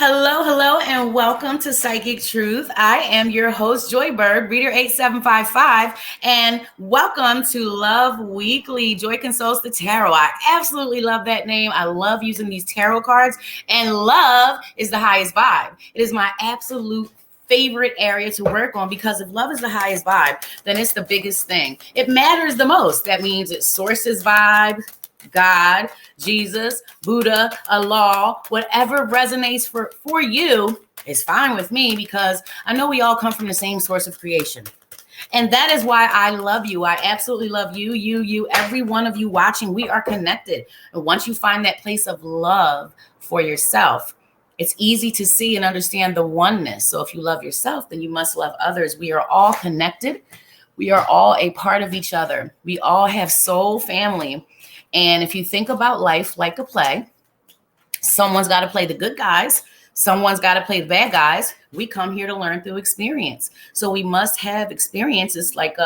Hello, hello, and welcome to Psychic Truth. I am your host, Joy Bird, Reader 8755, and welcome to Love Weekly. Joy consults the tarot. I absolutely love that name. I love using these tarot cards, and love is the highest vibe. It is my absolute favorite area to work on because if love is the highest vibe, then it's the biggest thing. It matters the most. That means it's source's vibe, God, Jesus, Buddha, Allah, whatever resonates for you is fine with me because I know we all come from the same source of creation. And that is why I love you. I absolutely love you, every one of you watching. We are connected. And once you find that place of love for yourself, it's easy to see and understand the oneness. So if you love yourself, then you must love others. We are all connected. We are all a part of each other. We all have soul family. And if you think about life like a play, someone's got to play the good guys. Someone's got to play the bad guys. We come here to learn through experience. So we must have experiences like,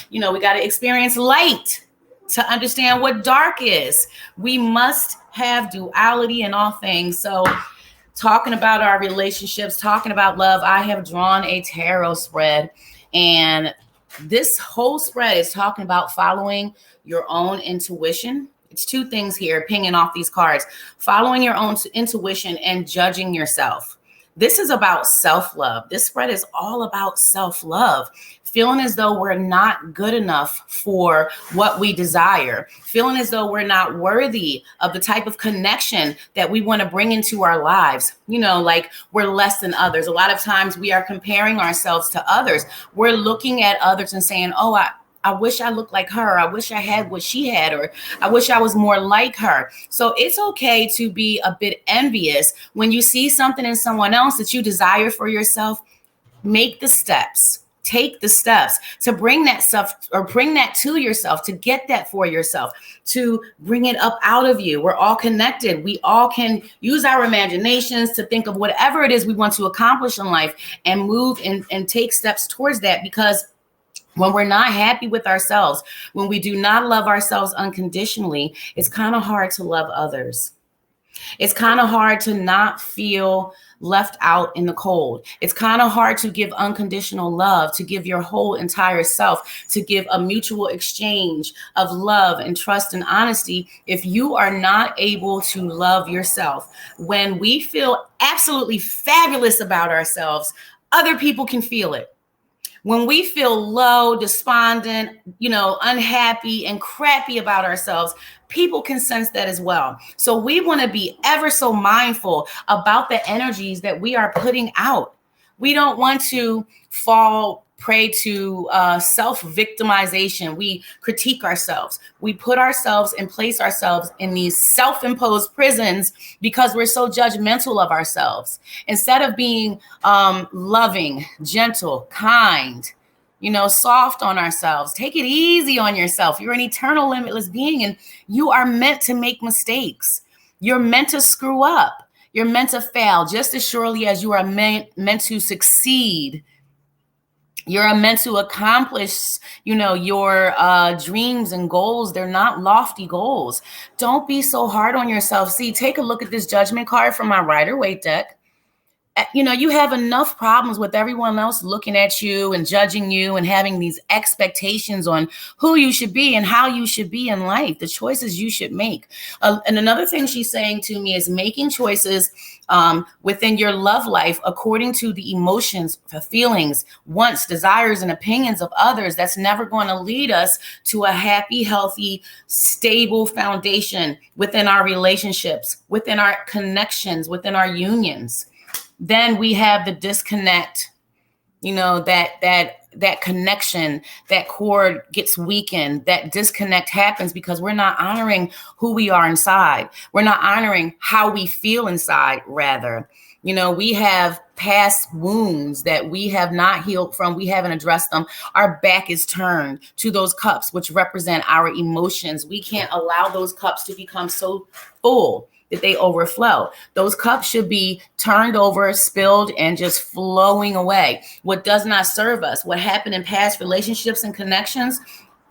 we got to experience light to understand what dark is. We must have duality in all things. So talking about our relationships, talking about love, I have drawn a tarot spread. And this whole spread is talking about following your own intuition. It's two things here, pinging off these cards. Following your own intuition and judging yourself. This is about self-love. This spread is all about self-love. Feeling as though we're not good enough for what we desire. Feeling as though we're not worthy of the type of connection that we want to bring into our lives. Like we're less than others. A lot of times we are comparing ourselves to others. We're looking at others and saying, oh, I wish I looked like her. I wish I had what she had, or I wish I was more like her. So it's okay to be a bit envious when you see something in someone else that you desire for yourself. Make the steps. Take the steps to bring that stuff or bring that to yourself, to get that for yourself, to bring it up out of you. We're all connected. We all can use our imaginations to think of whatever it is we want to accomplish in life and move and take steps towards that, because when we're not happy with ourselves, when we do not love ourselves unconditionally, it's kind of hard to love others. It's kind of hard to not feel left out in the cold. It's kind of hard to give unconditional love, to give your whole entire self, to give a mutual exchange of love and trust and honesty if you are not able to love yourself. When we feel absolutely fabulous about ourselves, other people can feel it. When we feel low, despondent, unhappy and crappy about ourselves, people can sense that as well. So we want to be ever so mindful about the energies that we are putting out. We don't want to fall prey to self-victimization. We critique ourselves. We put ourselves and place ourselves in these self-imposed prisons because we're so judgmental of ourselves. Instead of being loving, gentle, kind, soft on ourselves, take it easy on yourself. You're an eternal, limitless being, and you are meant to make mistakes. You're meant to screw up. You're meant to fail just as surely as you are meant to succeed. You're meant to accomplish, your dreams and goals. They're not lofty goals. Don't be so hard on yourself. See, take a look at this judgment card from my Rider-Waite deck. You have enough problems with everyone else looking at you and judging you and having these expectations on who you should be and how you should be in life, the choices you should make. And another thing she's saying to me is making choices within your love life according to the emotions, the feelings, wants, desires, and opinions of others. That's never going to lead us to a happy, healthy, stable foundation within our relationships, within our connections, within our unions. Then we have the disconnect, that connection, that cord gets weakened, that disconnect happens because we're not honoring who we are inside. We're not honoring how we feel inside, rather. We have past wounds that we have not healed from. We haven't addressed them. Our back is turned to those cups, which represent our emotions. We can't allow those cups to become so full that they overflow. Those cups should be turned over, spilled, and just flowing away. What does not serve us, what happened in past relationships and connections,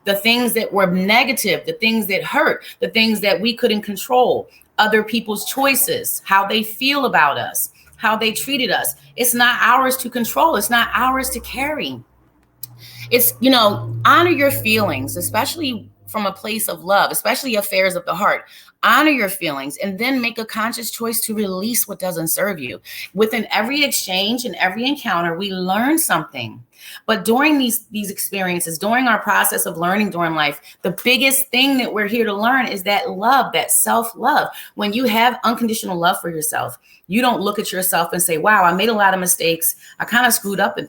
the things that were negative, the things that hurt, the things that we couldn't control, other people's choices, how they feel about us, how they treated us. It's not ours to control. It's not ours to carry. It's, honor your feelings, especially from a place of love, especially affairs of the heart. Honor your feelings and then make a conscious choice to release what doesn't serve you. Within every exchange and every encounter, we learn something. But during these experiences, during our process of learning during life, the biggest thing that we're here to learn is that love, that self-love. When you have unconditional love for yourself, you don't look at yourself and say, wow, I made a lot of mistakes. I kind of screwed up in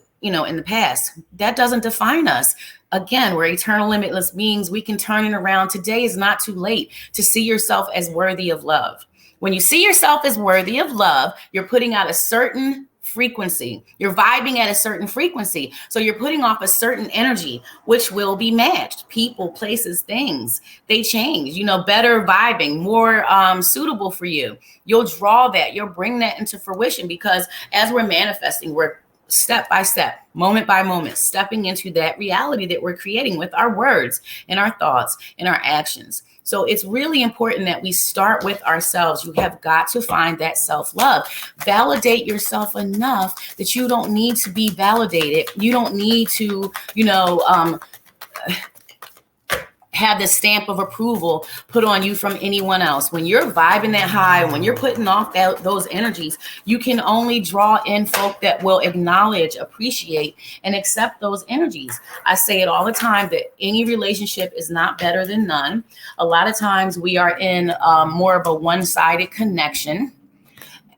the past. That doesn't define us. Again, we're eternal, limitless beings. We can turn it around. Today is not too late to see yourself as worthy of love. When you see yourself as worthy of love, you're putting out a certain frequency. You're vibing at a certain frequency. So you're putting off a certain energy, which will be matched. People, places, things, they change, better vibing, more suitable for you. You'll draw that. You'll bring that into fruition because as we're manifesting, we're step by step, moment by moment, stepping into that reality that we're creating with our words and our thoughts and our actions. So it's really important that we start with ourselves. You have got to find that self-love. Validate yourself enough that you don't need to be validated. You don't need to, have the stamp of approval put on you from anyone else. When you're vibing that high, when you're putting off those energies, you can only draw in folk that will acknowledge, appreciate, and accept those energies. I say it all the time that any relationship is not better than none. A lot of times we are in more of a one-sided connection.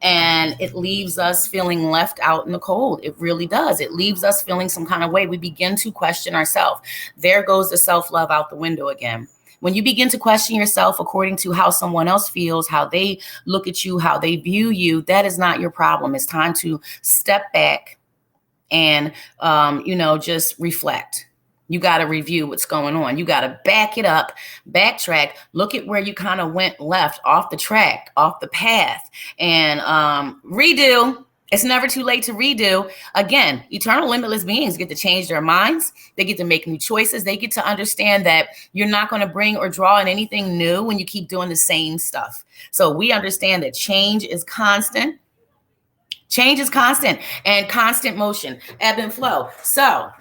And it leaves us feeling left out in the cold. It really does. It leaves us feeling some kind of way. We begin to question ourselves. There goes the self-love out the window again. When you begin to question yourself according to how someone else feels, how they look at you, how they view you, that is not your problem. It's time to step back and, just reflect. You got to review what's going on. You got to back it up, backtrack, look at where you kind of went left, off the track, off the path, and redo. It's never too late to redo. Again, eternal, limitless beings get to change their minds. They get to make new choices. They get to understand that you're not going to bring or draw in anything new when you keep doing the same stuff. So we understand that change is constant. Change is constant and constant motion, ebb and flow. So,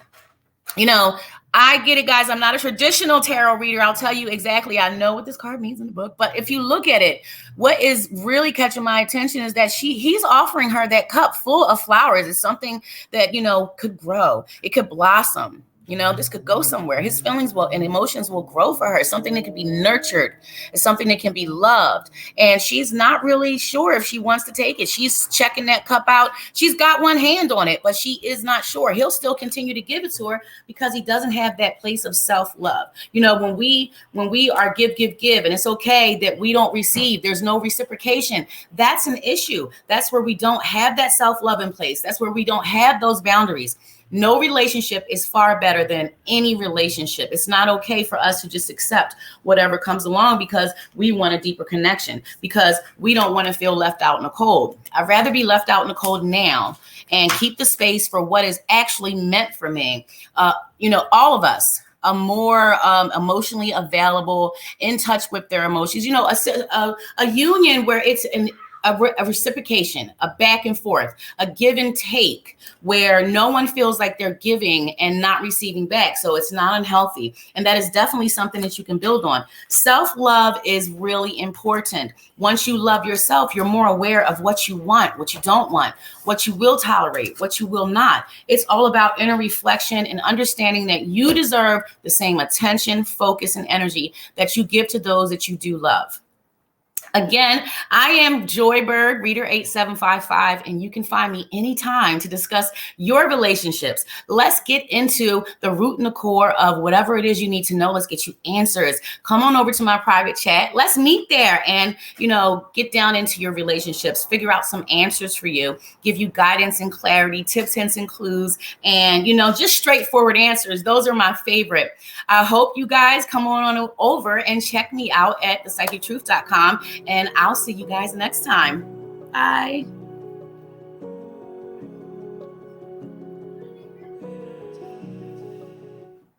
I get it, guys. I'm not a traditional tarot reader. I'll tell you exactly. I know what this card means in the book. But if you look at it, what is really catching my attention is that he's offering her that cup full of flowers. It's something that, could grow. It could blossom. This could go somewhere. His feelings and emotions will grow for her. It's something that can be nurtured. It's something that can be loved. And she's not really sure if she wants to take it. She's checking that cup out. She's got one hand on it, but she is not sure. He'll still continue to give it to her because he doesn't have that place of self-love. When we are give, and it's okay that we don't receive, there's no reciprocation. That's an issue. That's where we don't have that self-love in place. That's where we don't have those boundaries. No relationship is far better than any relationship. It's not okay for us to just accept whatever comes along because we want a deeper connection, because we don't want to feel left out in the cold. I'd rather be left out in the cold now and keep the space for what is actually meant for me. All of us are more emotionally available, in touch with their emotions. A union where it's a reciprocation, a back and forth, a give and take, where no one feels like they're giving and not receiving back. So it's not unhealthy. And that is definitely something that you can build on. Self-love is really important. Once you love yourself, you're more aware of what you want, what you don't want, what you will tolerate, what you will not. It's all about inner reflection and understanding that you deserve the same attention, focus, and energy that you give to those that you do love. Again, I am Joy Bird, Reader 8755, and you can find me anytime to discuss your relationships. Let's get into the root and the core of whatever it is you need to know. Let's get you answers. Come on over to my private chat. Let's meet there and, get down into your relationships, figure out some answers for you, give you guidance and clarity, tips, hints, and clues, and, just straightforward answers. Those are my favorite. I hope you guys come on over and check me out at thepsychictruth.com. And I'll see you guys next time. Bye.